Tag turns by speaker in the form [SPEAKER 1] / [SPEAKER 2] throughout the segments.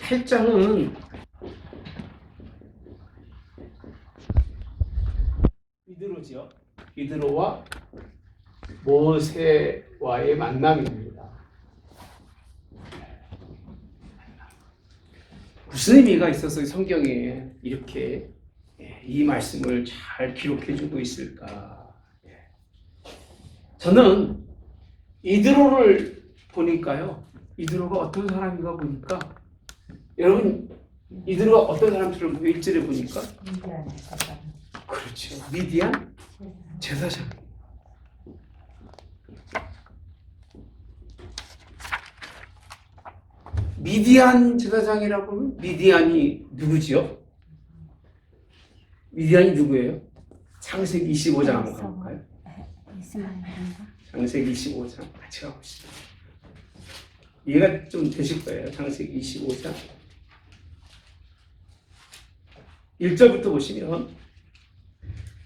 [SPEAKER 1] 8장은 비드로죠. 비드로와 모세와의 만남입니다. 무슨 의미가 있어서 성경에 이렇게 이 말씀을 잘 기록해주고 있을까? 저는 이드로를 보니까요. 이드로가 어떤 사람인가 보니까 여러분 이드로가 어떤 사람처럼 1절에 보니까 그렇죠. 미디안 제사장. 미디안 제사장이라고 하면 미디안이 누구지요? 미디안이 누구예요? 창세기 25장 한번 가볼까요? 창세기 25장 같이 가보시죠. 이해가 좀 되실 거예요. 창세기 25장 1절부터 보시면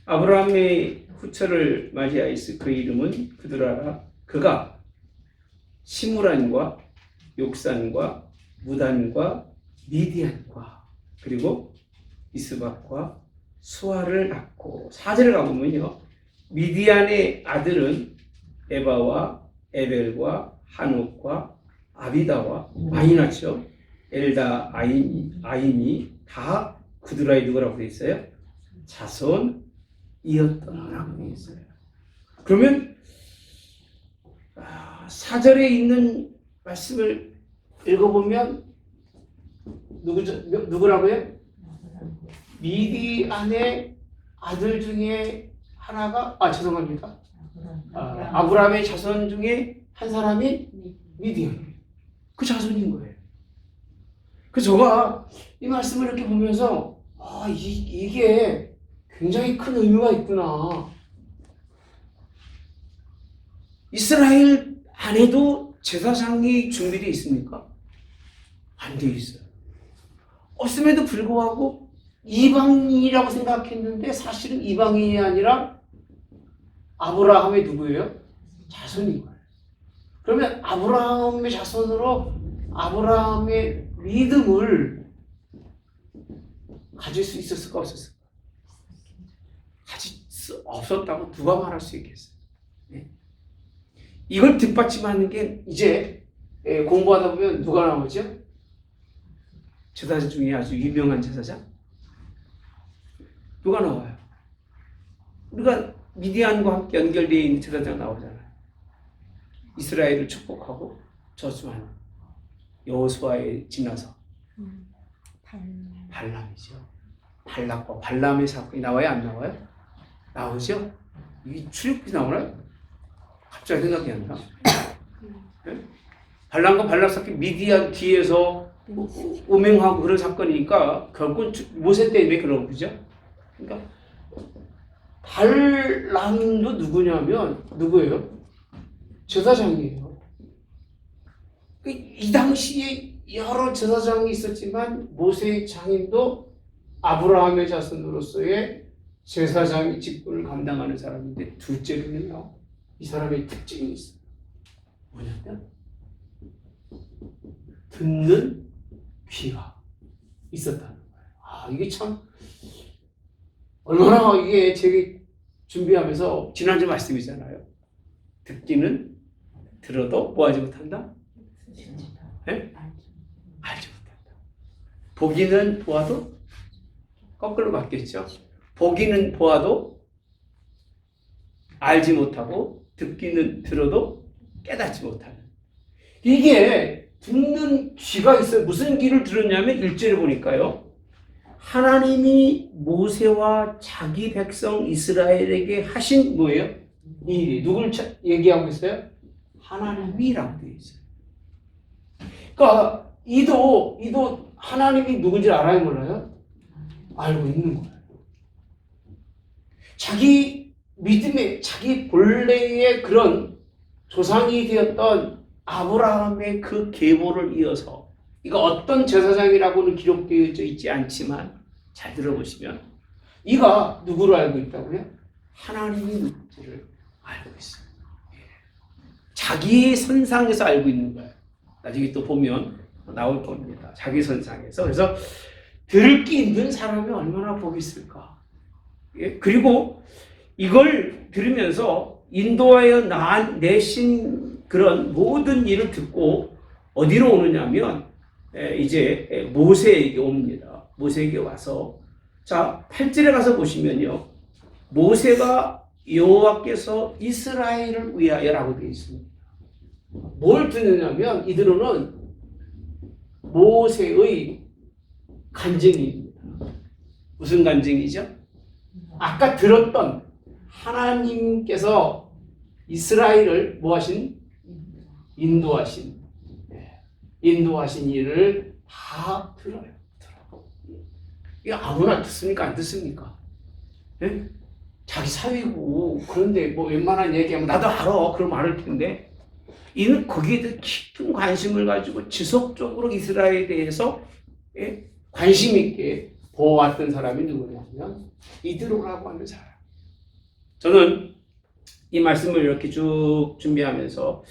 [SPEAKER 1] 아브라함의 후처를 맞이하였으 그 이름은 그드라라. 그가 시므란과 욕산과 무단과 미디안과 그리고 이스박과 수아를 낳고 4절에 가보면요. 미디안의 아들은 에바와 에벨과 한옥과 아비다와 많이 낳죠. 엘다, 아임이 다 그드라의 누구라고 되어 있어요? 자손이었더라라고 되어 있어요. 그러면 4절에 있는 말씀을 읽어보면 누구라고요? 미디안의 아들 중에 하나가 죄송합니다. 아브라함의 자손 중에 한 사람이 미디안. 그 자손인 거예요. 그래서 제가 이 말씀을 이렇게 보면서 이게 굉장히 큰 의미가 있구나. 이스라엘 안에도 제사장이 준비되어 있습니까? 안 되어 있어요. 없음에도 불구하고 이방인이라고 생각했는데 사실은 이방인이 아니라 아브라함의 누구예요? 자손인 거예요. 그러면 아브라함의 자손으로 아브라함의 믿음을 가질 수 있었을까 없었을까? 가질 수 없었다고 누가 말할 수 있겠어요? 네? 이걸 뒷받침하는 게 이제 공부하다 보면 누가 나오죠? 제사장 중에 아주 유명한 제사장? 누가 나와요? 우리가 미디안과 함께 연결되어 있는 제사장 나오잖아요. 이스라엘을 축복하고 저주하는 여호수아에 지나서 발람이죠. 발락과 발람의 사건이 나와요? 안 나와요? 나오죠? 이게 출애굽기 나오나요? 갑자기 생각이 안 나. 네? 발람과 발락 사건이 미디안 뒤에서 음행하고 그런 사건이니까 결국 모세 때문에 그런 거죠. 그러니까 발람도 누구냐면 누구예요? 제사장이에요. 이 당시에 여러 제사장이 있었지만 모세의 장인도 아브라함의 자손으로서의 제사장의 직분을 감당하는 사람인데 둘째로는요. 이 사람의 특징이 있어요. 뭐냐면 듣는 귀가 있었다는 거예요. 이게 참 얼마나 이게 제가 준비하면서 지난주 말씀이잖아요. 듣기는 들어도 뭐하지 못한다? 네? 알지 못한다. 보기는 보아도 거꾸로 맞겠죠. 보기는 보아도 알지 못하고 듣기는 들어도 깨닫지 못하는. 이게 듣는 귀가 있어요. 무슨 귀를 들었냐면 1절에 보니까요. 하나님이 모세와 자기 백성 이스라엘에게 하신 뭐예요? 이 일이 누굴 얘기하고 있어요? 하나님이라고 되어 있어요. 그러니까 이도 하나님이 누군지 알아요, 몰라요? 알고 있는 거예요. 자기 믿음의 자기 본래의 그런 조상이 되었던 아브라함의 그 계보를 이어서 이거 어떤 제사장이라고는 기록되어 있지 않지만 잘 들어보시면 이가 누구를 알고 있다고요? 하나님이 누군지를 알고 있어요. 자기의 선상에서 알고 있는 거예요. 나중에 또 보면 나올 겁니다. 자기 선상에서. 그래서 들기 힘든 사람이 얼마나 복이 있을까. 예? 그리고 이걸 들으면서 인도하여 내신 그런 모든 일을 듣고 어디로 오느냐면 이제 모세에게 옵니다. 모세에게 와서 자 8절에 가서 보시면요. 모세가 여호와께서 이스라엘을 위하여라고 되어 있습니다. 뭘 듣느냐면 이들은 모세의 간증입니다. 무슨 간증이죠? 아까 들었던 하나님께서 이스라엘을 뭐하신? 인도하신 일을 다 들어요. 이거 아무나 듣습니까? 안 듣습니까? 네? 자기 사위고 그런데 뭐 웬만한 얘기하면 나도 알아 그럼 알을 텐데 이는 거기에 대해 깊은 관심을 가지고 지속적으로 이스라엘에 대해서 관심 있게 보아왔던 사람이 누구냐면 이드로라고 하는 사람. 저는 이 말씀을 이렇게 쭉 준비하면서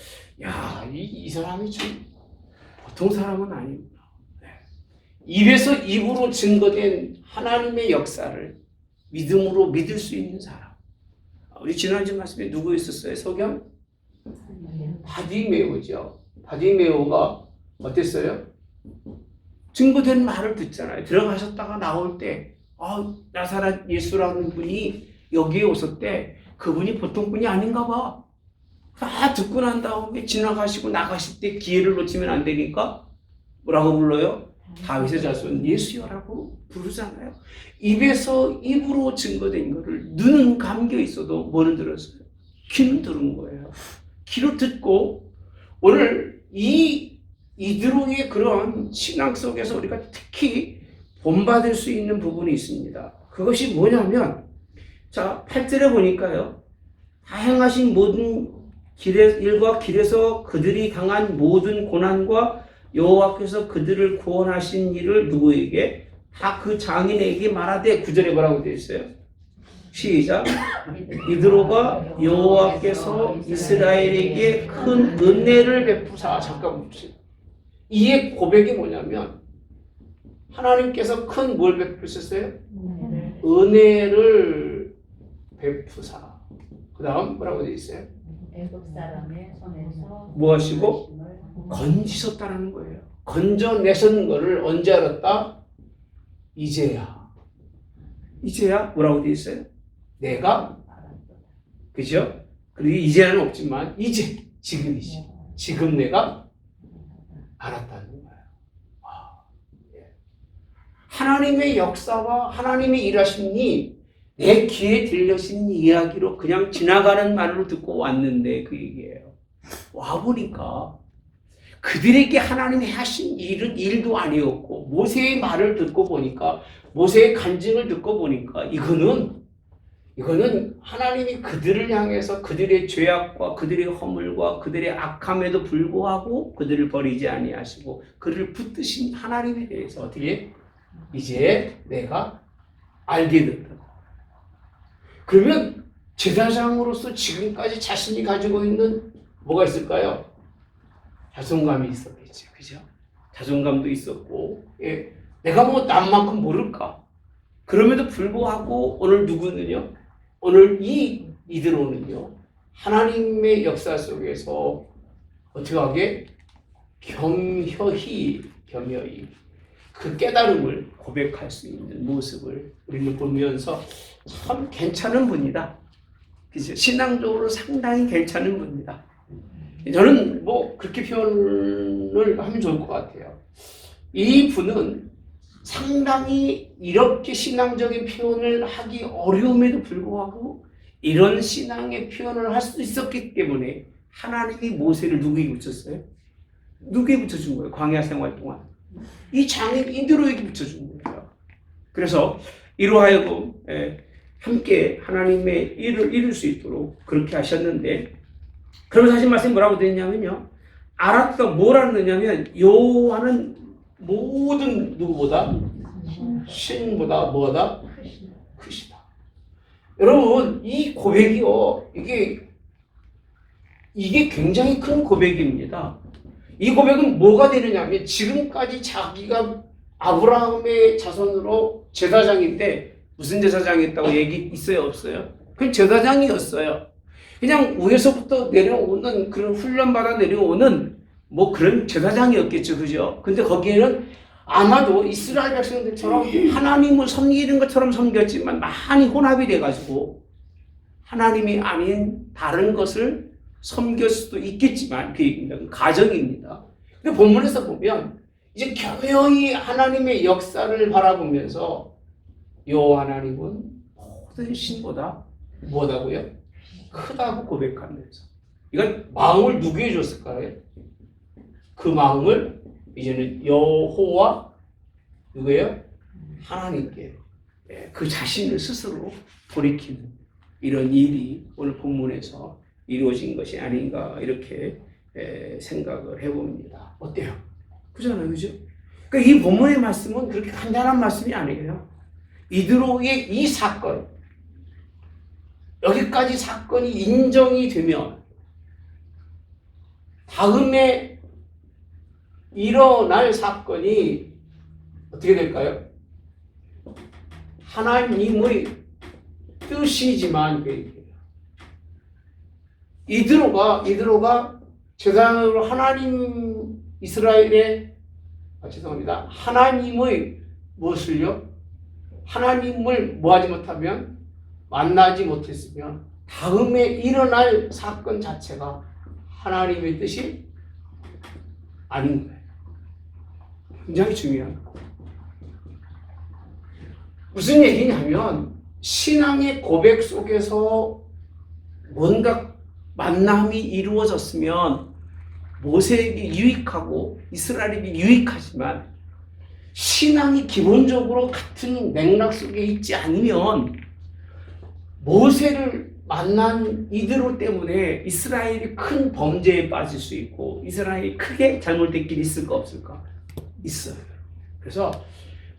[SPEAKER 1] 이 사람이 좀 보통 사람은 아니구나. 입에서 입으로 증거된 하나님의 역사를 믿음으로 믿을 수 있는 사람. 우리 지난주 말씀에 누구 있었어요? 석영? 바디메오죠. 바디메오가 어땠어요? 증거된 말을 듣잖아요. 들어가셨다가 나올 때 나사렛 예수라는 분이 여기에 오셨대. 그분이 보통 분이 아닌가 봐. 다 듣고 난 다음에 지나가시고 나가실 때 기회를 놓치면 안 되니까 뭐라고 불러요? 다윗의 자손 예수여라고 부르잖아요. 입에서 입으로 증거된 거를 눈은 감겨 있어도 뭐는 들었어요? 귀는 들은 거예요. 귀로 듣고 오늘 이드로의 그런 신앙 속에서 우리가 특히 본받을 수 있는 부분이 있습니다. 그것이 뭐냐면 자 8절에 보니까요. 다행하신 모든 일과 길에서 그들이 당한 모든 고난과 여호와께서 그들을 구원하신 일을 누구에게? 다 그 장인에게 말하되 9절에 뭐라고 되어 있어요? 시작. 이드로가 여호와께서 이스라엘에게 큰 은혜를 베푸사. 잠깐 봅시다. 이의 고백이 뭐냐면 하나님께서 큰 뭘 베푸셨어요? 은혜를 베푸사. 그 다음 뭐라고 되어 있어요?
[SPEAKER 2] 애국 사람의 손에서
[SPEAKER 1] 뭐 하시고? 건지셨다는 거예요. 건져내신 거를 언제 알았다? 이제야 뭐라고 되어 있어요? 내가 그죠? 그리고 이제는 없지만 지금이지. 지금 내가 알았다는 거예요. 하나님의 역사와 하나님의 일하심이 내 귀에 들려진 이야기로 그냥 지나가는 말로 듣고 왔는데 그 얘기예요. 와보니까 그들에게 하나님이 하신 일은 일도 아니었고 모세의 말을 듣고 보니까 모세의 간증을 듣고 보니까 이거는 하나님이 그들을 향해서 그들의 죄악과 그들의 허물과 그들의 악함에도 불구하고 그들을 버리지 아니하시고 그를 붙드신 하나님에 대해서 어떻게 이제 내가 알게 된다. 그러면 제사장으로서 지금까지 자신이 가지고 있는 뭐가 있을까요? 자존감이 있었겠지, 그죠? 자존감도 있었고, 내가 뭐 남만큼 모를까? 그럼에도 불구하고 오늘 누구는요? 오늘 이드로는요, 하나님의 역사 속에서 어떻게 하게? 겸허히 그 깨달음을 고백할 수 있는 모습을 우리는 보면서 참 괜찮은 분이다. 그죠? 신앙적으로 상당히 괜찮은 분이다. 저는 뭐 그렇게 표현을 하면 좋을 것 같아요. 이 분은 상당히 이렇게 신앙적인 표현을 하기 어려움에도 불구하고 이런 신앙의 표현을 할 수 있었기 때문에 하나님이 모세를 누구에게 붙였어요? 누구에게 붙여준 거예요? 광야 생활 동안. 이 장인 이드로에게 붙여준 거예요. 그래서 이로 하여금 함께 하나님의 일을 이룰 수 있도록 그렇게 하셨는데 그러면서 하신 말씀이 뭐라고 되냐면요. 뭘 알았느냐면 여호와는 모든 누구보다 신보다 뭐다? 크시다. 여러분 이 고백이요. 이게 굉장히 큰 고백입니다. 이 고백은 뭐가 되느냐면 지금까지 자기가 아브라함의 자손으로 제사장인데 무슨 제사장이었다고 얘기 있어요 없어요? 그냥 제사장이었어요. 그냥 위에서부터 내려오는 그런 훈련받아 내려오는 뭐 그런 제사장이었겠죠, 그죠? 근데 거기에는 아마도 이스라엘 백성들처럼 하나님을 섬기는 것처럼 섬겼지만 많이 혼합이 돼가지고 하나님이 아닌 다른 것을 섬길 수도 있겠지만 그 얘기입니다. 가정입니다. 근데 본문에서 보면 이제 교묘히 하나님의 역사를 바라보면서 요 하나님은 모든 신보다 뭐다고요? 크다고 고백하면서 이건 마음을 누구에게 줬을까요? 그 마음을 이제는 여호와 누구예요? 하나님께 그 자신을 스스로 돌이키는 이런 일이 오늘 본문에서 이루어진 것이 아닌가 이렇게 생각을 해봅니다. 어때요? 그잖아요, 그죠? 그러니까 이 본문의 말씀은 그렇게 간단한 말씀이 아니에요. 이드로의 이 사건, 여기까지 사건이 인정이 되면 다음에 일어날 사건이 어떻게 될까요? 하나님의 뜻이지만 이드로가 제사장으로 하나님 이스라엘의 죄송합니다. 하나님의 무엇을요? 하나님을 뭐하지 못하면 만나지 못했으면 다음에 일어날 사건 자체가 하나님의 뜻이 아닌 거예요. 굉장히 중요한 거. 무슨 얘기냐면 신앙의 고백 속에서 뭔가 만남이 이루어졌으면 모세에게 유익하고 이스라엘에게 유익하지만 신앙이 기본적으로 같은 맥락 속에 있지 않으면 모세를 만난 이드로 때문에 이스라엘이 큰 범죄에 빠질 수 있고 이스라엘이 크게 잘못된 길이 있을까 없을까? 있어요. 그래서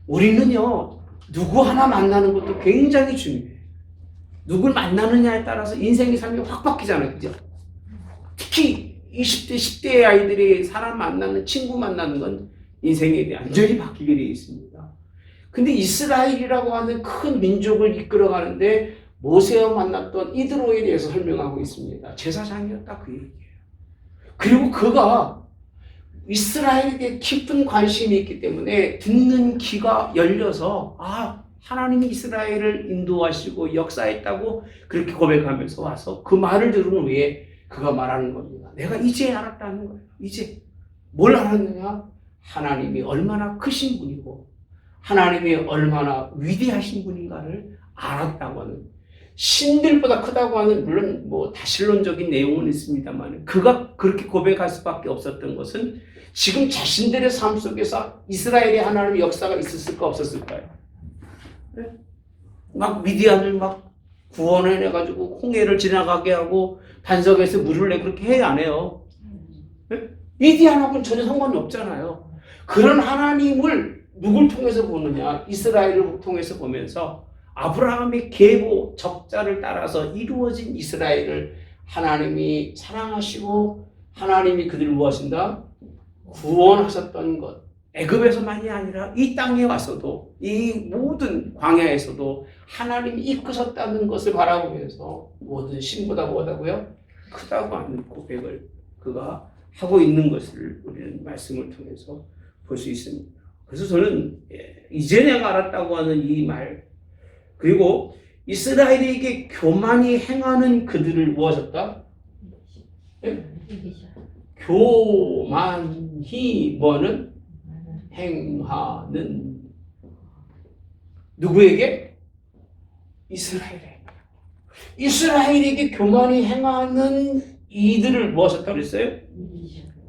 [SPEAKER 1] 우리는요 누구 하나 만나는 것도 굉장히 중요해요. 누굴 만나느냐에 따라서 인생의 삶이 확 바뀌잖아요. 그죠? 특히 20대, 10대의 아이들이 사람 만나는, 친구 만나는 건 인생에 완전히 바뀌게 되어 있습니다. 근데 이스라엘이라고 하는 큰 민족을 이끌어가는데 모세와 만났던 이드로에 대해서 설명하고 있습니다. 제사장이었다 그 얘기예요. 그리고 그가 이스라엘에 깊은 관심이 있기 때문에 듣는 귀가 열려서 하나님이 이스라엘을 인도하시고 역사했다고 그렇게 고백하면서 와서 그 말을 들은 후에 그가 말하는 겁니다. 내가 이제 알았다는 거예요. 이제 뭘 알았느냐? 하나님이 얼마나 크신 분이고 하나님이 얼마나 위대하신 분인가를 알았다고 하는, 신들보다 크다고 하는 물론 뭐 다신론적인 내용은 있습니다만 그가 그렇게 고백할 수밖에 없었던 것은 지금 자신들의 삶 속에서 이스라엘의 하나님의 역사가 있었을까 없었을까요? 막 미디안을 막 구원해내가지고 홍해를 지나가게 하고 반석에서 물을 내 그렇게 해야 안 해요. 미디안하고는 전혀 상관이 없잖아요. 그런 하나님을 누굴 통해서 보느냐? 이스라엘을 통해서 보면서 아브라함의 계보 적자를 따라서 이루어진 이스라엘을 하나님이 사랑하시고 하나님이 그들을 무엇인가? 구원하셨던 것. 애굽에서만이 아니라 이 땅에 와서도 이 모든 광야에서도 하나님이 이끄셨다는 것을 바라보면서 모든 신보다 뭐다고요? 크다고 하는 고백을 그가 하고 있는 것을 우리는 말씀을 통해서 볼 수 있습니다. 그래서 저는 이제 내가 알았다고 하는 이 말, 그리고 이스라엘에게 교만이 행하는 그들을 무엇했다? 교만히 뭐는? 행하는 누구에게? 이스라엘에게 교만히 행하는 이들을 무엇했다고 그랬어요?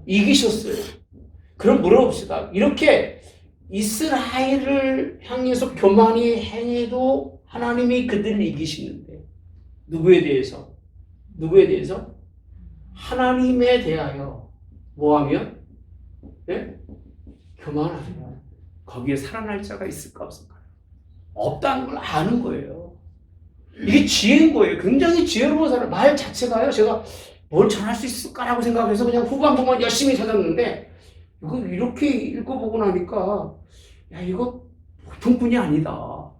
[SPEAKER 1] 이기셨어요. 그럼 물어봅시다. 이렇게 이스라엘을 향해서 교만히 행해도 하나님이 그들을 이기시는데 누구에 대해서? 하나님에 대하여 뭐하면? 교만하면 거기에 살아날 자가 있을까 없을까요? 없다는 걸 아는 거예요. 이게 지혜인 거예요. 굉장히 지혜로운 사람. 말 자체가요. 제가 뭘 전할 수 있을까라고 생각해서 그냥 후반부만 열심히 찾았는데 이거 이렇게 읽어보고 나니까 야 이거 보통 분이 아니다.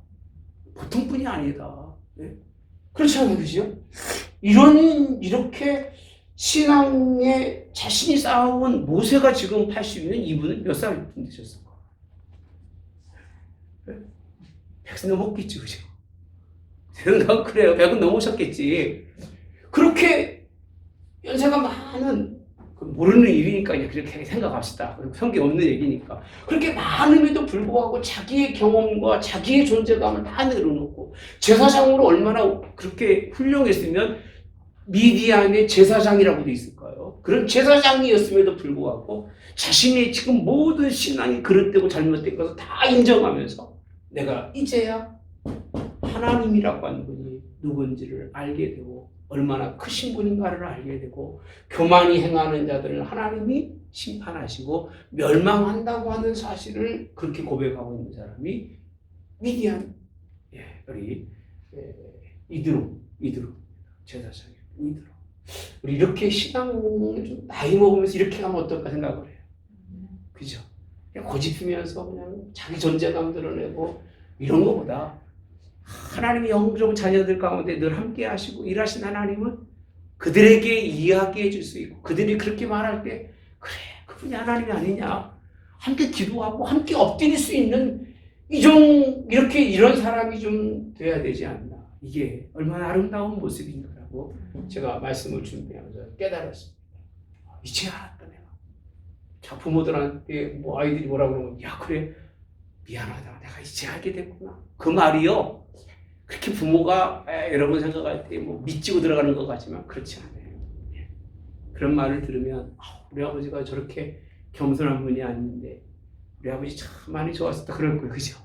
[SPEAKER 1] 보통 분이 아니다. 네? 그렇지 않아요, 그죠? 이렇게 신앙에 자신이 쌓아온 모세가 지금 80이면 이분은 몇 살 되셨을까? 100세 넘었겠지, 그죠? 생각 그래요. 100은 넘으셨겠지. 그렇게 연세가 많은, 모르는 일이니까 그렇게 생각합시다. 성경 없는 얘기니까. 그렇게 많음에도 불구하고 자기의 경험과 자기의 존재감을 다 내려놓고 제사장으로 얼마나 그렇게 훌륭했으면 미디안의 제사장이라고 돼 있을까요? 그런 제사장이었음에도 불구하고 자신의 지금 모든 신앙이 그릇되고 잘못된 것을 다 인정하면서 내가 이제야 하나님이라고 하는 분이 누군지를 알게 되고 얼마나 크신 분인가를 알게 되고 교만이 행하는 자들을 하나님이 심판하시고 멸망한다고 하는 사실을 그렇게 고백하고 있는 사람이 미디안 우리 이드로 제사장이에요. 이드로. 우리 이렇게 신앙을 좀 나이 먹으면서 이렇게 하면 어떨까 생각을 해요. 그죠? 그냥 고집피면서 그냥 자기 존재감 드러내고 이런 것보다 하나님의 영적 자녀들 가운데 늘 함께 하시고 일하신 하나님은 그들에게 이야기해 줄 수 있고 그들이 그렇게 말할 때 그래 그분이 하나님이 아니냐 함께 기도하고 함께 엎드릴 수 있는 이렇게 이런 사람이 좀 돼야 되지 않나. 이게 얼마나 아름다운 모습인가라고 제가 말씀을 준비하면서 깨달았습니다. 이제 알았다 내가. 자 부모들한테 뭐 아이들이 뭐라고 그러면 야 그래 미안하다 내가 이제 알게 됐구나. 그 말이요. 그렇게 부모가 여러분 생각할 때 뭐 믿지고 들어가는 것 같지만 그렇지 않아요. 그런 말을 들으면 우리 아버지가 저렇게 겸손한 분이 아닌데 우리 아버지 참 많이 좋았었다 그럴 거예요. 그죠?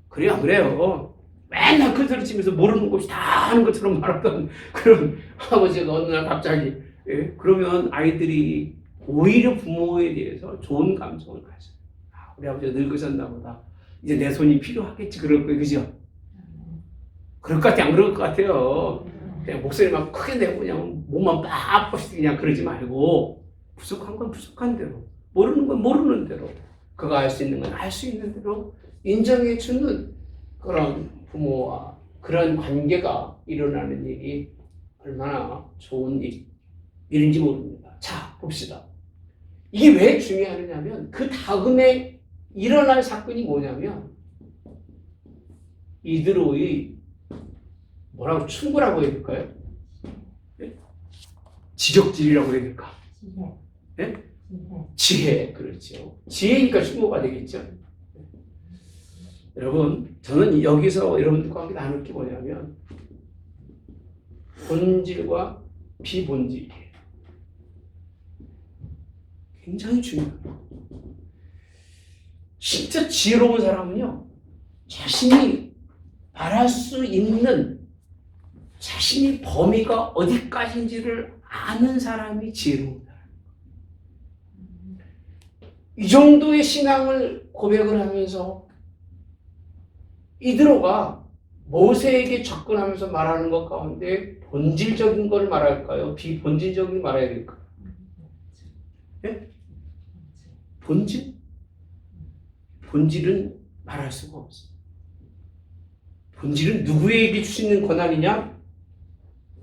[SPEAKER 1] 그래요 안 그래요? 맨날 큰 소리 치면서 모르는 것이 다 하는 것처럼 말하던 그런 아버지가 어느 날 갑자기 그러면 아이들이 오히려 부모에 대해서 좋은 감정을 가져요. 우리 아버지가 늙으셨나 보다. 이제 내 손이 필요하겠지 그럴 거예요. 그죠? 그럴 것 같아 안 그럴 것 같아요. 그냥 목소리만 크게 내고 그냥 몸만 빡빡 그냥 그러지 말고 부족한 건 부족한 대로 모르는 건 모르는 대로 그가 알 수 있는 건 알 수 있는 대로 인정해 주는 그런 부모와 그런 관계가 일어나는 일이 얼마나 좋은 일인지 모릅니다. 자 봅시다. 이게 왜 중요하냐면 그 다음에 일어날 사건이 뭐냐면 이드로의 뭐라고 충고라고 해야 될까요? 지적질이라고 해야 될까? 네? 지혜, 그렇죠. 지혜니까 충고가 되겠죠. 여러분, 저는 여기서 여러분들과 함께 나눌 게 뭐냐면 본질과 비본질이에요. 굉장히 중요해요. 진짜 지혜로운 사람은요, 자신이 말할 수 있는 자신이 범위가 어디까지인지를 아는 사람이 지혜로운 사람. 이 정도의 신앙을 고백을 하면서 이드로가 모세에게 접근하면서 말하는 것 가운데 본질적인 걸 말할까요? 비본질적인 걸 말해야 될까요? 네? 본질? 본질은 말할 수가 없어요. 본질은 누구에게 주시는 권한이냐?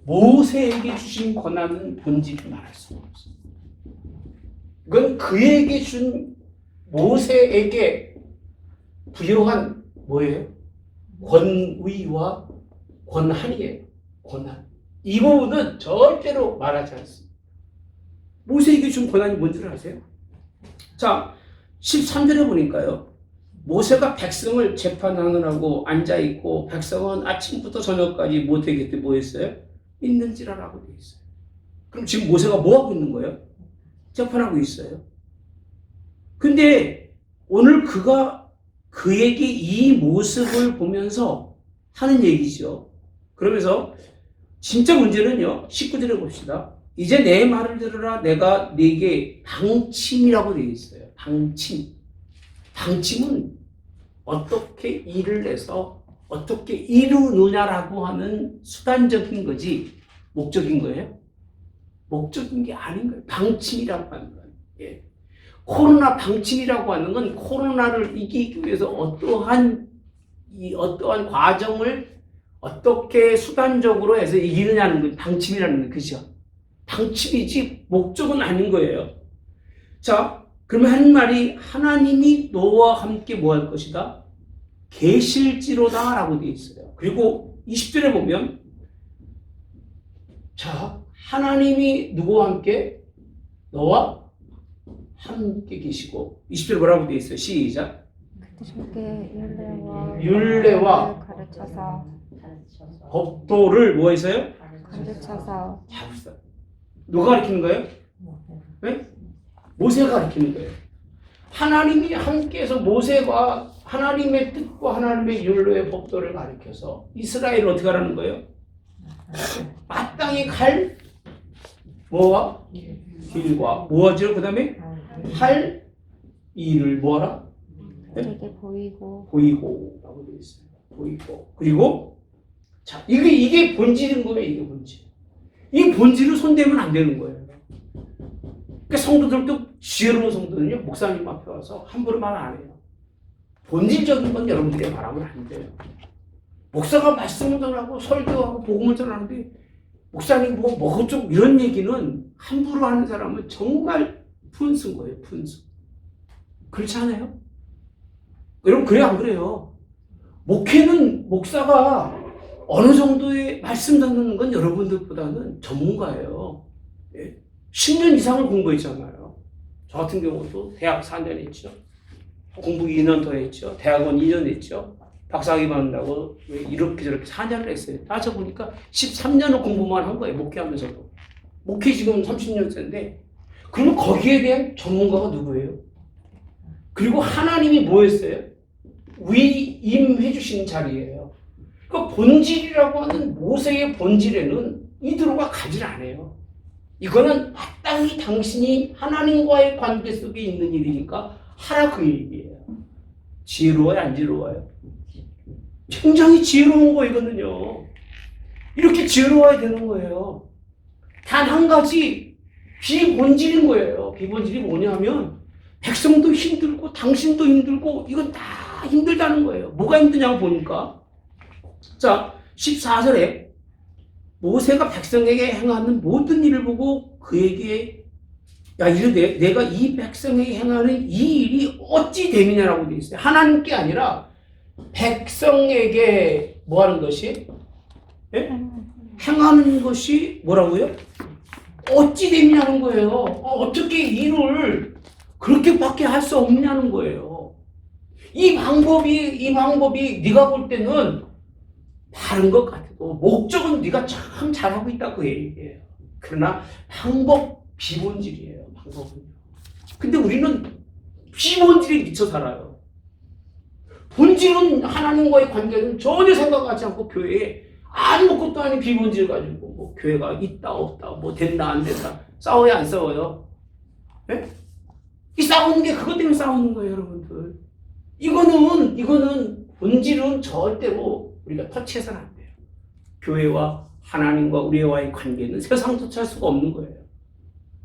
[SPEAKER 1] 모세에게 주신 권한은 본질을 말할 수가 없어요. 이건 그에게 준 모세에게 부여한 뭐예요? 권위와 권한이에요. 권한. 이 부분은 절대로 말하지 않습니다. 모세에게 준 권한이 뭔지를 아세요? 자, 13절에 보니까요. 모세가 백성을 재판하느라고 앉아있고 백성은 아침부터 저녁까지 모세 곁에 뭐 했어요? 있는지라라고 되어 있어요. 그럼 지금 모세가 뭐 하고 있는 거예요? 재판하고 있어요. 근데 오늘 그에게 이 모습을 보면서 하는 얘기죠. 그러면서 진짜 문제는요. 19절에 봅시다. 이제 내 말을 들으라. 내가 네게 방침이라고 되어 있어요. 방침. 방침은 어떻게 일을 내서 어떻게 이루느냐라고 하는 수단적인 거지 목적인 거예요? 목적인 게 아닌 거예요. 방침이라고 하는 건. 예. 코로나 방침이라고 하는 건 코로나를 이기기 위해서 어떠한 과정을 어떻게 수단적으로 해서 이기느냐는 건 방침이라는 것이죠. 방침이지 목적은 아닌 거예요. 자, 그러면 하는 말이 하나님이 너와 함께 뭐 할 것이다? 계실지로다 라고 되어 있어요. 그리고 20절에 보면 자, 하나님이 누구와 함께? 너와 함께 계시고 20절에 뭐라고 되어 있어요? 시작.
[SPEAKER 3] 주께 율례와
[SPEAKER 1] 율례와
[SPEAKER 3] 가르쳐서
[SPEAKER 1] 법도를 뭐 했어요?
[SPEAKER 3] 가르쳐서
[SPEAKER 1] 자, 봅시다. 누가 가르치는 거예요? 네? 모세가 가르치는 거예요. 하나님이 함께해서 모세가 하나님의 뜻과 하나님의 율례의 법도를 가르쳐서 이스라엘을 어떻게 하라는 거예요? 마땅히 갈 뭐와? 길과 뭐하죠? 그 다음에 할 일을 뭐하라?
[SPEAKER 3] 그에게 보이고
[SPEAKER 1] 보이고 라고 되어 있어요. 보이고 그리고 자 이게 본질인 거예요. 이게 본질. 이 본질을 손대면 안 되는 거예요. 그러니까 성도들도 지혜로운 성도는요 목사님 앞에 와서 함부로 말 안 해요. 본질적인 건 여러분들이 말하면 안 돼요. 목사가 말씀을 전하고 설교하고 복음을 전하는데 목사님 뭐 좀 이런 얘기는 함부로 하는 사람은 정말 푼수인 거예요. 푼수. 그렇지 않아요? 여러분 그래요 안 그래요? 목회는 목사가 어느 정도의 말씀 듣는 건 여러분들보다는 전문가예요. 예? 10년 이상을 공부했잖아요. 저 같은 경우도 대학 4년 했죠. 공부 2년 더 했죠. 대학원 2년 했죠. 박사학위 받는다고 이렇게 저렇게 4년을 했어요. 따져보니까 13년을 공부만 한 거예요. 목회하면서도. 목회 지금 30년째인데 그러면 거기에 대한 전문가가 누구예요? 그리고 하나님이 뭐 했어요? 위임해 주신 자리예요. 그 본질이라고 하는 모세의 본질에는 이들과 가지 않아요. 이거는 마땅히 당신이 하나님과의 관계 속에 있는 일이니까 하라 그 얘기예요. 지혜로워요? 안 지혜로워요? 굉장히 지혜로운 거 이거는요. 이렇게 지혜로워야 되는 거예요. 단 한 가지 비본질인 거예요. 비본질이 뭐냐면 백성도 힘들고 당신도 힘들고 이건 다 힘들다는 거예요. 뭐가 힘드냐고 보니까 자 14절에 모세가 백성에게 행하는 모든 일을 보고 그에게 야 이르되 내가 이 백성에게 행하는 이 일이 어찌 됨이냐라고 되어 있어요. 하나님께 아니라 백성에게 뭐 하는 것이? 예? 행하는 것이 뭐라고요? 어찌 됨이냐는 거예요. 어떻게 일을 그렇게밖에 할 수 없냐는 거예요. 이 방법이 네가 볼 때는 다른 것 같아도 목적은 네가 참 잘하고 있다 그 얘기예요. 그러나 방법 비본질이에요. 방법은요. 근데 우리는 비본질에 미쳐 살아요. 본질은 하나님과의 관계는 전혀 생각하지 않고 교회에 아무것도 아닌 비본질 가지고 뭐 교회가 있다 없다 뭐 된다 안 된다 싸워요 안 싸워요? 예? 이 싸우는 게 그것 때문에 싸우는 거예요 여러분들. 이거는 본질은 절대로 우리가 터치해서는 안 돼요. 교회와 하나님과 우리와의 관계는 세상도 찰 수가 없는 거예요.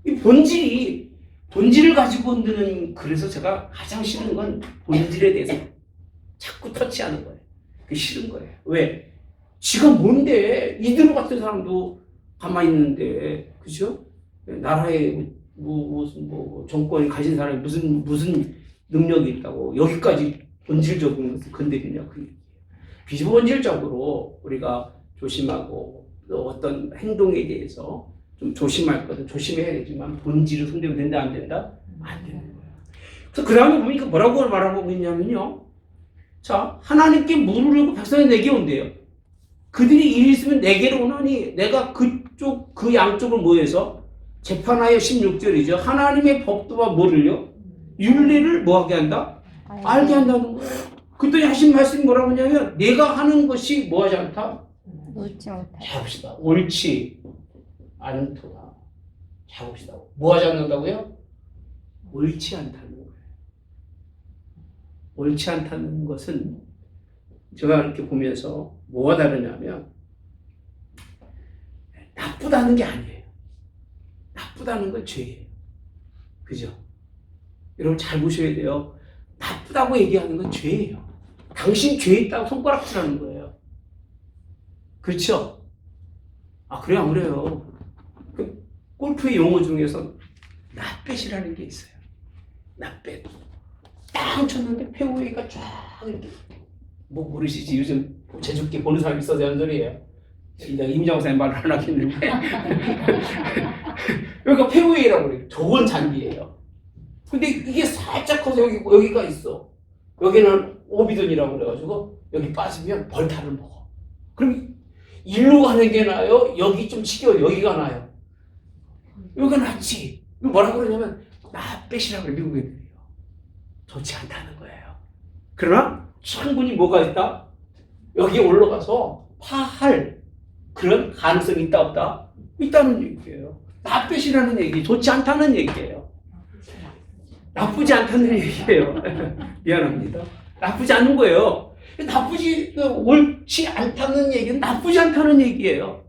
[SPEAKER 1] 이 본질을 가지고 흔드는 그래서 제가 가장 싫은 건 본질에 대해서 자꾸 터치하는 거예요. 그게 싫은 거예요. 왜? 지가 뭔데 이들 같은 사람도 가만히 있는데 그죠? 나라에 무슨 정권을 가진 사람이 무슨 능력이 있다고 여기까지 본질적인 것을 건드리냐 그 얘기예요. 비본질적으로 우리가 조심하고 또 어떤 행동에 대해서 좀 조심할 것은 조심해야 되지만 본질을 손대면 된다 안 된다? 안 되는 거예요. 그래서 그 다음에 보니까 뭐라고 말하고 있냐면요. 자 하나님께 물으려고 백성이 내게 온대요. 그들이 일 있으면 내게로 오나니 내가 그 양쪽을 모여서 재판하여 16절이죠. 하나님의 법도와 뭐를요? 율례를 뭐하게 한다? 알게 한다는 거예요. 그랬더니 하신 말씀이 뭐라고 하냐면 내가 하는 것이 뭐하지 않다?
[SPEAKER 3] 옳지 못하다.
[SPEAKER 1] 자 봅시다. 옳지 않도다. 자 봅시다. 뭐하지 않는다고요? 옳지 않다는 거예요. 옳지 않다는 것은 제가 이렇게 보면서 뭐가 다르냐면 나쁘다는 게 아니에요. 나쁘다는 건 죄예요. 그죠? 여러분 잘 보셔야 돼요. 나쁘다고 얘기하는 건 죄예요. 당신 죄 있다고 손가락질하는 거예요. 그렇죠? 아, 그래요? 안 그래요? 그 골프의 용어 중에서 낫뱃이라는 게 있어요. 낫뱃. 딱 쳤는데 페어웨이가 쫙 이렇게. 뭐 모르시지? 요즘 제주께 보는 사람이 있어서 하는 소리예요. 내가 임장호 선생님 말을 안 하겠는데. 그러니까 페어웨이라고 그래요. 좋은 잔디예요. 근데 이게 살짝 커서 여기가 있어. 여기는 오비든이라고 그래가지고 여기 빠지면 벌타를 먹어. 그럼 일로 가는 게 나아요? 여기 좀 치겨 여기가 나아요? 여기가 낫지. 뭐라고 그러냐면 낫뱃이라고 그래 미국 애들이요. 좋지 않다는 거예요. 그러나 충분히 뭐가 있다? 여기 올라가서 파할 그런 가능성이 있다 없다? 있다는 얘기예요. 낫뱃이라는 얘기 좋지 않다는 얘기예요. 나쁘지 않다는 얘기예요. 미안합니다. 나쁘지 않은 거예요. 옳지 않다는 얘기는 나쁘지 않다는 얘기예요.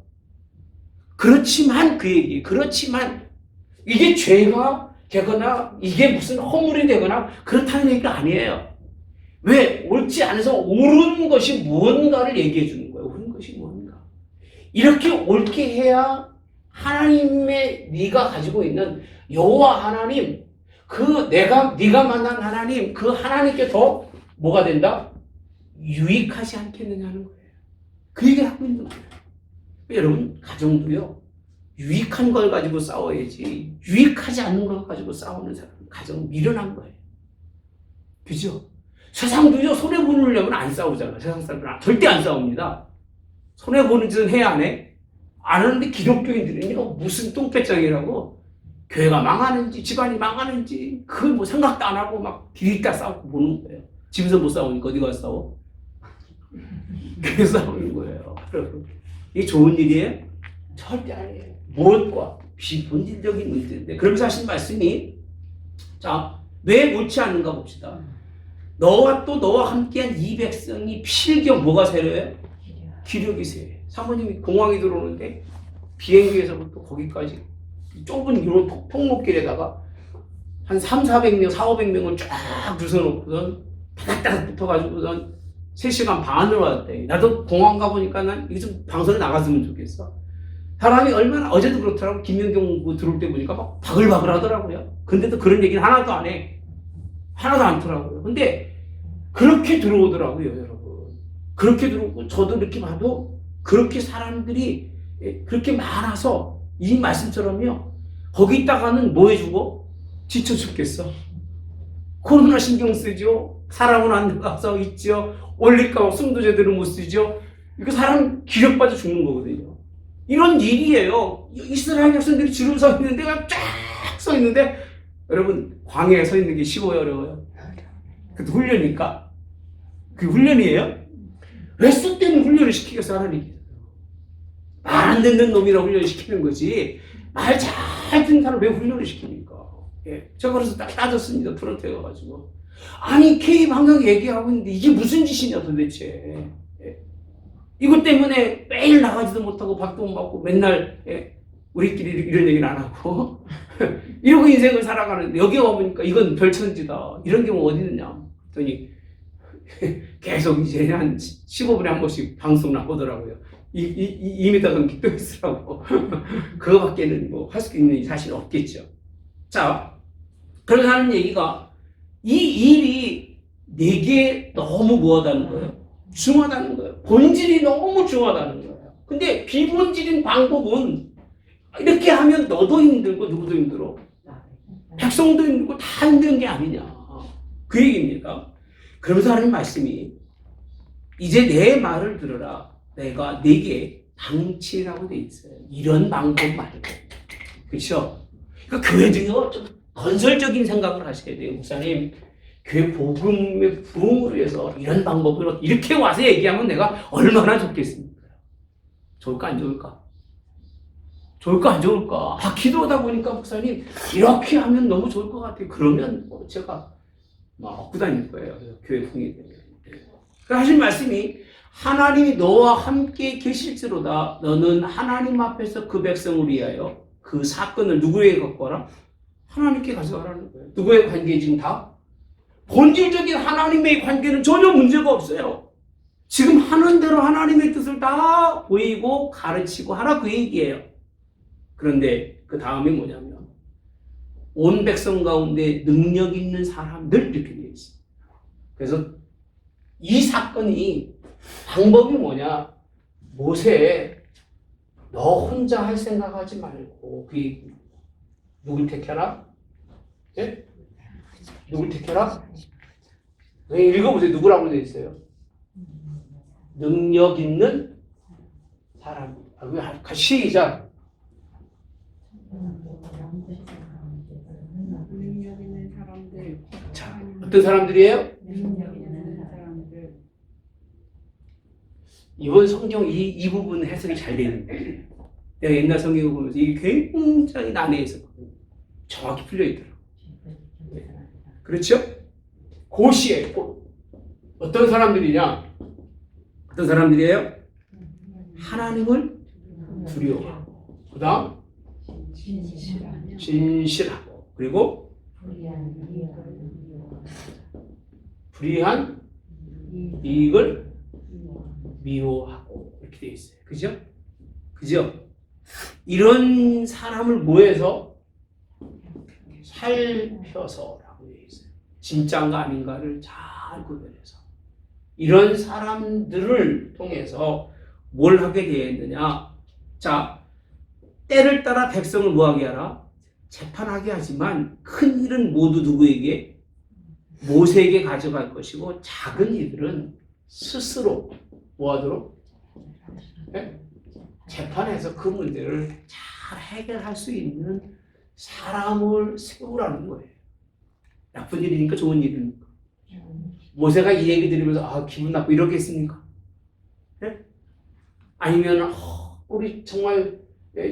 [SPEAKER 1] 그렇지만 그 얘기, 그렇지만 이게 죄가 되거나 이게 무슨 허물이 되거나 그렇다는 얘기가 아니에요. 왜? 옳지 않아서 옳은 것이 무언가를 얘기해 주는 거예요. 옳은 것이 무언가. 이렇게 옳게 해야 하나님의 네가 가지고 있는 여호와 하나님 네가 만난 하나님, 그 하나님께 더 뭐가 된다? 유익하지 않겠느냐는 거예요. 그 얘기를 하고 있는 거예요. 여러분, 가정도요, 유익한 걸 가지고 싸워야지, 유익하지 않는 걸 가지고 싸우는 사람은 가정 미련한 거예요. 그죠? 세상도요, 손해보려면 안 싸우잖아요. 세상 사람들은 절대 안 싸웁니다. 손해보는 짓은 해야 안 해? 안 하는데 기독교인들은요, 무슨 똥배짱이라고 교회가 망하는지 집안이 망하는지 그걸 뭐 생각도 안 하고 막 디리다 싸우고 보는 거예요. 집에서 못 싸우니까 어디 가서 싸워? 교회 싸우는 거예요. 여러분, 이게 좋은 일이에요? 절대 아니에요. 무엇과 비본질적인 문제인데 그러면서 하신 말씀이 자, 왜 옳지 않는가 봅시다. 너와 함께한 이 백성이 필경 뭐가 세려요? 기력이 세요. 사모님이 공항에 들어오는데 비행기에서부터 거기까지 좁은 이런 통목길에다가 한 300~400명, 400~500명을 쫙 주워놓고선 다닥다닥 붙어가지고선 3시간 반을 왔대. 나도 공항 가보니까 난 이게 좀 방송에 나갔으면 좋겠어. 사람이 얼마나, 어제도 그렇더라고. 김연경 들어올 때 보니까 막 바글바글 하더라고요. 근데도 그런 얘기는 하나도 안 해. 하나도 않더라고요. 근데 그렇게 들어오더라고요, 여러분. 그렇게 들어오고, 저도 이렇게 봐도 그렇게 사람들이 그렇게 많아서 이 말씀처럼요. 거기 있다가는 뭐 해주고? 지쳐 죽겠어. 코로나 신경 쓰죠. 사람은 안 나가서 있죠. 올릴까 봐 숨도 제대로 못 쓰죠. 이거 사람 기력 빠져 죽는 거거든요. 이런 일이에요. 이스라엘 백성들이 줄을 서 있는데 쫙 서 있는데 여러분 광야에 서 있는 게 쉬워요, 어려워요? 그것도 훈련이니까. 그게 훈련이에요? 왜 쓸데없는 훈련을 시키겠어, 하나님께서. 말 안 듣는 놈이라고 훈련을 시키는 거지. 말 잘 듣는 사람 왜 훈련을 시킵니까? 예. 제가 그래서 딱 따졌습니다. 프런트에 가가지고. 아니, K 방향 얘기하고 있는데 이게 무슨 짓이냐 도대체. 예. 이것 때문에 매일 나가지도 못하고 밥도 못 먹고 맨날 우리끼리 이런 얘기는 안 하고 이러고 인생을 살아가는데 여기 와보니까 이건 별천지다. 이런 경우 어디 있느냐 그랬더니 계속 이제 한 15분에 한 번씩 방송 나오더라고요. 2m 넘게 떠 있으라고. 그거밖에는 뭐 할 수 있는 사실은 없겠죠. 자, 그래서 하는 얘기가 이 일이 내게 너무 뭐하다는 거예요? 중하다는 거예요. 본질이 너무 중하다는 거예요. 근데 비본질인 방법은 이렇게 하면 너도 힘들고 누구도 힘들어. 백성도 힘들고 다 힘든 게 아니냐. 그 얘기입니다. 그러면서 하는 말씀이 이제 내 말을 들으라. 내가 네게 방치라고 돼 있어요. 이런 방법 말고. 그렇죠? 그러니까 교회도요 좀 건설적인 생각을 하셔야 돼요. 목사님, 교회 복음의 부흥을 위해서 이런 방법으로 이렇게 와서 얘기하면 내가 얼마나 좋겠습니까? 좋을까 안 좋을까? 좋을까 안 좋을까? 기도하다 보니까 목사님 이렇게 하면 너무 좋을 것 같아요. 그러면 제가 막 얻고 다닐 거예요. 교회 풍이 되면. 그러니까 하신 말씀이 하나님이 너와 함께 계실지로다. 너는 하나님 앞에서 그 백성을 위하여 그 사건을 누구에게 갖고 와라? 하나님께 가져가라는 거예요. 누구의 관계 지금 다? 본질적인 하나님의 관계는 전혀 문제가 없어요. 지금 하는 대로 하나님의 뜻을 다 보이고 가르치고 하라 그 얘기예요. 그런데 그 다음에 뭐냐면 온 백성 가운데 능력 있는 사람들 이렇게 되어 있습니다. 그래서 이 사건이 방법이 뭐냐? 모세 너 혼자 할 생각하지 말고 그 얘기. 누굴 택해라? 예? 누굴 택해라? 읽어보세요. 누구라고 되어 있어요? 능력 있는 사람. 시작.
[SPEAKER 2] 능력 있는 사람들.
[SPEAKER 1] 자, 어떤 사람들이에요?
[SPEAKER 2] 능력 있는 사람들.
[SPEAKER 1] 이번 성경 이 부분 해석이 잘 되는데 내가 옛날 성경을 보면서 이게 굉장히 난해해서 정확히 풀려 있더라고요. 그렇죠? 고시에 어떤 사람들이냐? 어떤 사람들이에요? 하나님을 두려워하고 그 다음 진실하고 그리고 불의한 이익을 미워하고 이렇게 되어 있어요. 그죠? 그죠? 이런 사람을 뭐해서 살펴서라고 되어 있어요. 진짜인가 아닌가를 잘 구별해서 이런 사람들을 통해서 뭘 하게 되어 있느냐? 자, 때를 따라 백성을 뭐하게 하라? 재판하게 하지만 큰 일은 모두 누구에게? 모세에게 가져갈 것이고 작은 일들은 스스로 뭐하도록? 네? 재판해서 그 문제를 잘 해결할 수 있는 사람을 세우라는 거예요. 나쁜 일이니까 좋은 일입니까? 모세가 이 얘기 들으면서 기분 나쁘고 이렇게 했습니까? 네? 아니면 우리 정말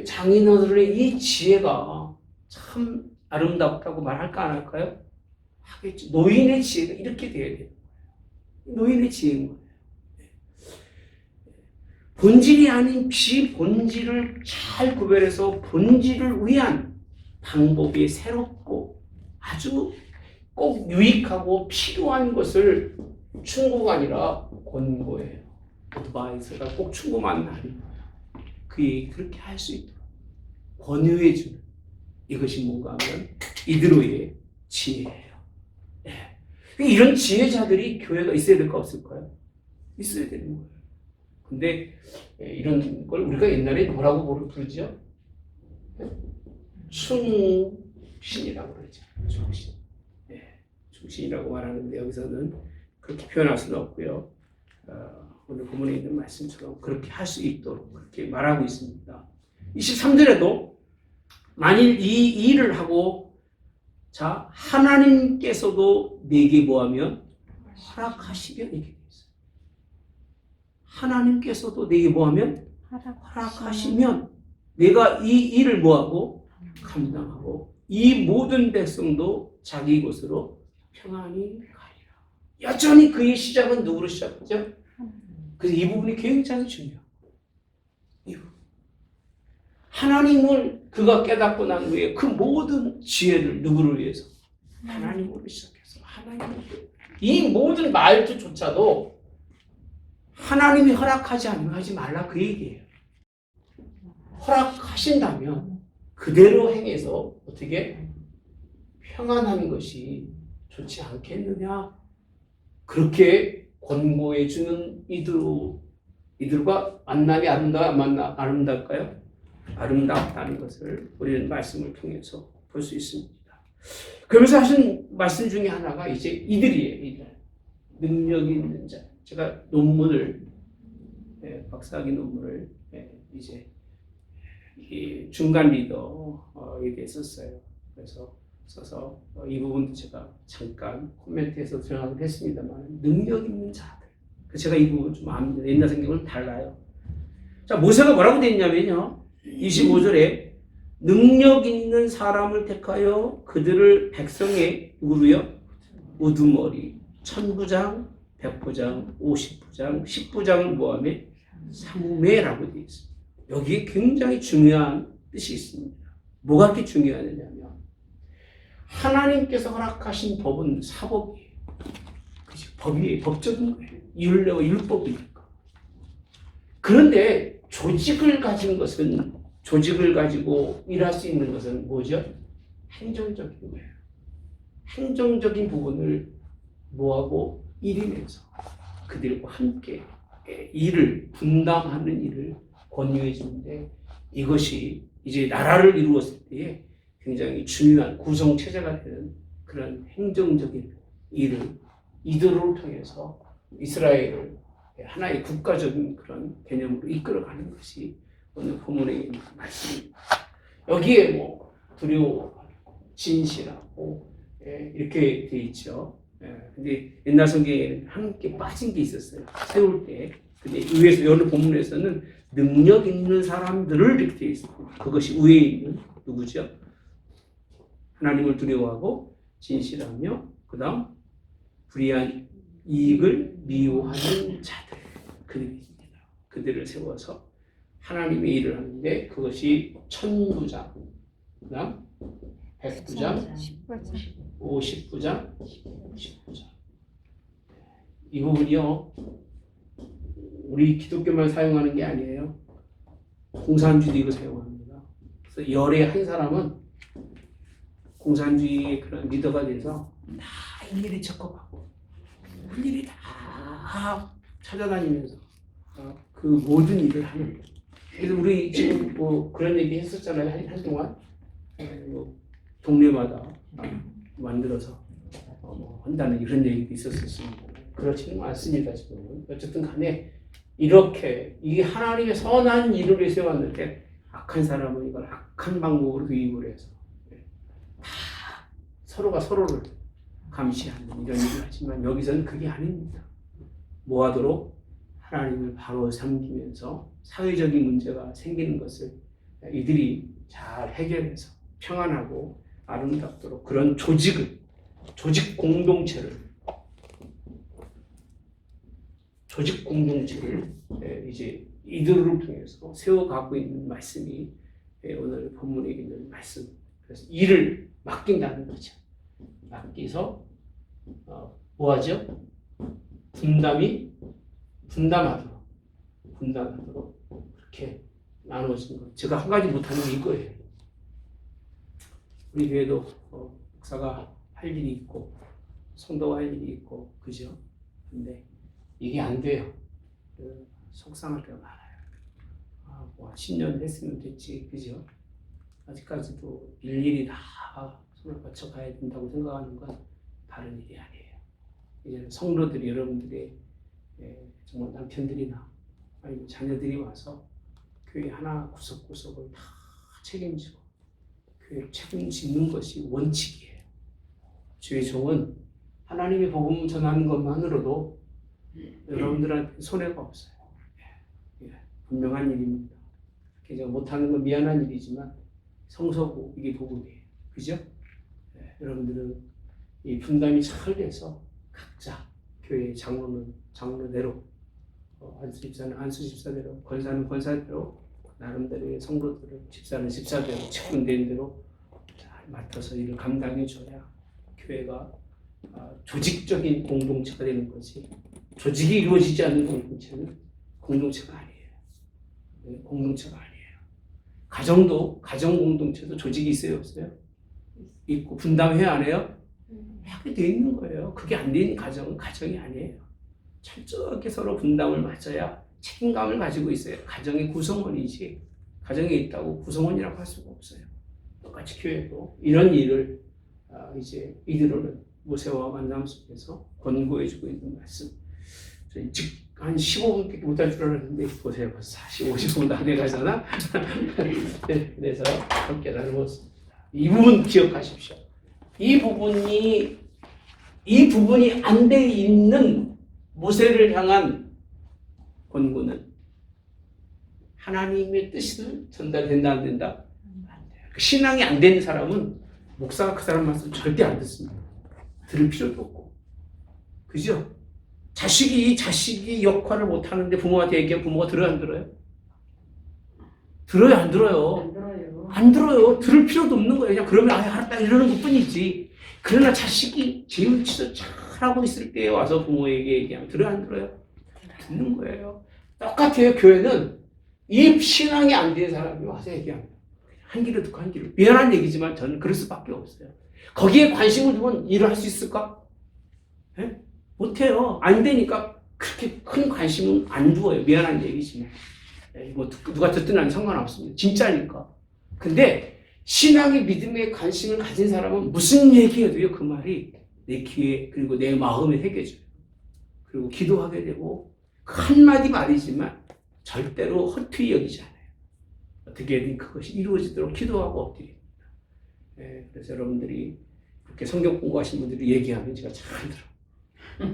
[SPEAKER 1] 장인어른의 이 지혜가 참 아름답다고 말할까 안 할까요? 하겠죠. 노인의 지혜가 이렇게 돼야 돼요. 노인의 지혜인 거예요. 본질이 아닌 비본질을 잘 구별해서 본질을 위한 방법이 새롭고 아주 꼭 유익하고 필요한 것을 충고가 아니라 권고예요. 어드바이스가 꼭 충고만 아니에요. 그렇게 할 수 있도록 권유해 주는 이것이 뭔가 하면 이드로의 지혜예요. 네. 이런 지혜자들이 교회가 있어야 될까 없을까요? 있어야 되는 거예요. 근데 이런 걸 우리가 옛날에 뭐라고 부르죠? 충신이라고 그러죠. 충신. 네. 충신이라고 말하는데 여기서는 그렇게 표현할 수는 없고요. 오늘 본문에 있는 말씀처럼 그렇게 할 수 있도록 그렇게 말하고 있습니다. 23절에도 만일 이 일을 하고 자 하나님께서도 내게 뭐하면 허락하시면 이렇게 되어 있어요. 하나님께서도 내게 뭐하면 허락하시면 내가 이 일을 뭐하고 감당하고 이 모든 백성도 자기 곳으로 평안히 가리라. 여전히 그의 시작은 누구로 시작했죠? 그래서 이 부분이 굉장히 중요해요. 이 부분. 하나님을 그가 깨닫고 난 후에 그 모든 지혜를 누구를 위해서? 하나님으로 시작해서 하나님을 이 모든 말투조차도 하나님이 허락하지 않으면 하지 말라 그 얘기예요. 허락하신다면 그대로 행해서 어떻게 평안한 것이 좋지 않겠느냐? 그렇게 권고해 주는 이들과 만남이 아름다울까요? 아름답다는 것을 우리는 말씀을 통해서 볼 수 있습니다. 그러면서 하신 말씀 중에 하나가 이제 이들이에요. 이들. 능력이 있는 자. 제가 논문을 박사학위 논문을 이제 이 중간 리더에 대해 썼어요. 그래서 써서 이 부분도 제가 잠깐 코멘트해서 들어가긴 했습니다만 능력 있는 자들. 제가 이 부분 좀 압니다. 옛날 성경은 달라요. 자, 모세가 뭐라고 돼 있냐면요. 25절에 능력 있는 사람을 택하여 그들을 백성의 누구로요? 우두머리, 천부장, 백부장, 50부장, 10부장을 모함에 사무매라고 되어 있습니다. 여기에 굉장히 중요한 뜻이 있습니다. 뭐가 그렇게 중요하냐면 하나님께서 허락하신 법은 사법이에요. 그치? 법이에요. 법적인 거예요. 율례와 율법이니까. 그런데 조직을 가진 것은 조직을 가지고 일할 수 있는 것은 뭐죠? 행정적인 거예요. 행정적인 부분을 뭐하고 일이면서 그들과 함께 일을 분담하는 일을 권유해 주는데 이것이 이제 나라를 이루었을 때에 굉장히 중요한 구성체제가 되는 그런 행정적인 일을 이들을 통해서 이스라엘을 하나의 국가적인 그런 개념으로 이끌어가는 것이 오늘 본문에 있는 말씀입니다. 여기에 뭐 두려워하고 진실하고 이렇게 돼 있죠. 근데 옛날 성경에는 함께 빠진 게 있었어요. 세울 때. 근데 위에서 오늘 본문에서는 능력 있는 사람들을 이렇게 돼 있어요. 그것이 위에 있는 누구죠? 하나님을 두려워하고 진실하며 그다음 불의한 이익을 미워하는 자들 그들입니다. 그들을 세워서 하나님의 일을 하는데 그것이 1000부장, 그다음 100부장, 50부장, 10부장. 이 부분이요. 우리 기독교만 사용하는 게 아니에요. 공산주의도 이거 사용합니다. 그래서 열의 한 사람은 공산주의의 그런 리더가 돼서 다 일일이 적어가고 일일이 다 찾아다니면서 그 모든 일을 하는 거예요. 그래서 우리 지금 뭐 그런 얘기 했었잖아요. 한동안 뭐 동네마다 만들어서 뭐 한다는 이런 얘기도 있었습니다. 그렇지는 않습니다. 지금 어쨌든 간에 이렇게 이게 하나님의 선한 일을 위해서 왔는데 악한 사람은 이걸 악한 방법으로 유입을 해서 다 서로가 서로를 감시하는 이런 일을 하지만 여기서는 그게 아닙니다. 뭐하도록 하나님을 바로 섬기면서 사회적인 문제가 생기는 것을 이들이 잘 해결해서 평안하고 아름답도록 그런 조직 공동체를 이제 이들을 통해서 세워가고 있는 말씀이 오늘 본문에 있는 말씀. 그래서 일을 맡긴다는 거죠. 맡기서 뭐하죠? 분담하도록 그렇게 나누어진 것. 제가 한 가지 못하는 게 이거예요. 우리 교회도 목사가 할 일이 있고 성도가 할 일이 있고 그죠? 근데 이게 안 돼요. 속상할 때가 많아요. 뭐 10년 했으면 됐지, 그죠? 아직까지도 일일이 다 손을 거쳐 가야 된다고 생각하는 건 다른 일이 아니에요. 이제 성도들이 여러분들의 정말 남편들이나 아니면 자녀들이 와서 교회 하나 구석구석을 다 책임지고 교회를 책임지는 것이 원칙이에요. 주의 종은 하나님의 복음 전하는 것만으로도 여러분들한테 손해가 없어요. 분명한 일입니다. 제가 못하는 건 미안한 일이지만 성서고 이게 복음이에요. 그죠? 여러분들은 이 분담이 잘 돼서 각자 교회 장로는 장로대로 안수 집사는 안수 집사대로 권사는 권사대로 나름대로의 성도들을 집사는 집사대로 직분된 대로 잘 맡아서 일을 감당해 줘야 교회가 조직적인 공동체가 되는 거지 조직이 이루어지지 않는 공동체는 공동체가 아니에요. 공동체가 아니에요. 가정 공동체도 조직이 있어요, 없어요? 있고 분담해야 안 해요? 하게 돼 있는 거예요. 그게 안 되는 가정은 가정이 아니에요. 철저하게 서로 분담을 맞춰야 책임감을 가지고 있어요. 가정의 구성원이지 가정에 있다고 구성원이라고 할 수가 없어요. 똑같이 교회도 이런 일을 이제 이들은 모세와 만남 속에서 권고해주고 있는 말씀. 한 15분밖에 못할 줄 알았는데 보세요. 벌써 40, 50분 다 돼가잖아. 그래서 함께 나누었습니다. 이 부분 기억하십시오. 이 부분이 안 돼 있는 모세를 향한 권고는 하나님의 뜻을 전달된다 안 된다? 안 돼요. 신앙이 안 되는 사람은 목사가 그 사람 말씀 절대 안 듣습니다. 들을 필요도 없고. 그죠? 자식이 역할을 못 하는데 부모한테 얘기하면 부모가 들어요 안 들어요? 들어요 안 들어요?
[SPEAKER 2] 안 들어요.
[SPEAKER 1] 안 들어요. 들을 필요도 없는 거예요. 그냥 그러면 알았다 이러는 것 뿐이지. 그러나 자식이 재우치도 잘하고 있을 때 와서 부모에게 얘기하면 들어요, 안 들어요? 듣는 거예요. 똑같아요. 교회는 이 신앙이 안 된 사람이 와서 얘기합니다. 한 귀로 듣고 한 귀로. 미안한 얘기지만 저는 그럴 수밖에 없어요. 거기에 관심을 두면 일을 할 수 있을까? 네? 못해요. 안 되니까 그렇게 큰 관심은 안 두어요. 미안한 얘기지만. 뭐 누가 듣든 안 상관없습니다. 진짜니까. 근데 신앙의 믿음에 관심을 가진 사람은 무슨 얘기해도요, 그 말이 내 귀에 그리고 내 마음에 새겨져요. 그리고 기도하게 되고 그 한마디 말이지만 절대로 헛되이 여기지 않아요. 어떻게든 그것이 이루어지도록 기도하고 엎드립니다. 네, 그래서 여러분들이 그렇게 성경 공부하신 분들이 얘기하면 제가 잘 들어.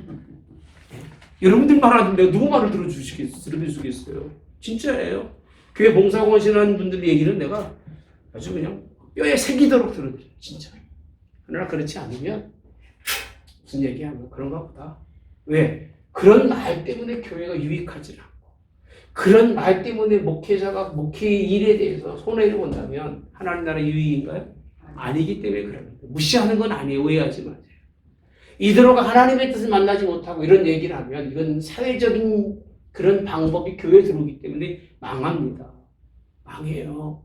[SPEAKER 1] 네? 여러분들 말하는데 내가 누구 말을 들어주시겠어요? 진짜예요. 교회 봉사하시는 분들 얘기는 내가 아주 그냥 뼈에 새기도록 들어드려요. 진짜. 그러나 그렇지 않으면 무슨 얘기하면 그런가 보다. 왜? 그런 말 때문에 교회가 유익하지 않고 그런 말 때문에 목회자가 목회의 일에 대해서 손해를 본다면 하나님 나라 유익인가요? 아니기 때문에 그런 겁니다. 무시하는 건 아니에요. 오해하지 마세요. 이대로가 하나님의 뜻을 만나지 못하고 이런 얘기를 하면 이건 사회적인 그런 방법이 교회에 들어오기 때문에 망합니다. 망해요.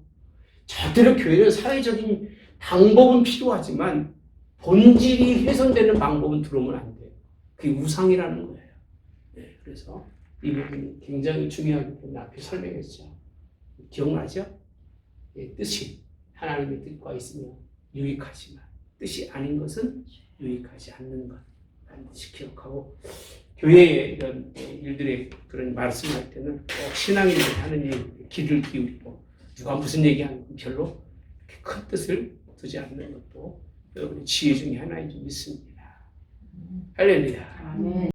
[SPEAKER 1] 절대로 교회는 사회적인 방법은 필요하지만 본질이 훼손되는 방법은 들어오면 안 돼요. 그게 우상이라는 거예요. 네, 그래서 이 부분이 굉장히 중요하기 때문에 앞에 설명했죠. 기억나죠? 예, 뜻이 하나님의 뜻과 있으면 유익하지만 뜻이 아닌 것은 유익하지 않는 것 반드시 기억하고 교회의 이런 일들의 그런 말씀할 때는 꼭 신앙인들이 하는 일 귀를 기울이고 누가 무슨 얘기하는 건 별로 큰 뜻을 두지 않는 것도 여러분의 지혜 중에 하나인 줄 믿습니다. 할렐루야.
[SPEAKER 2] 아멘.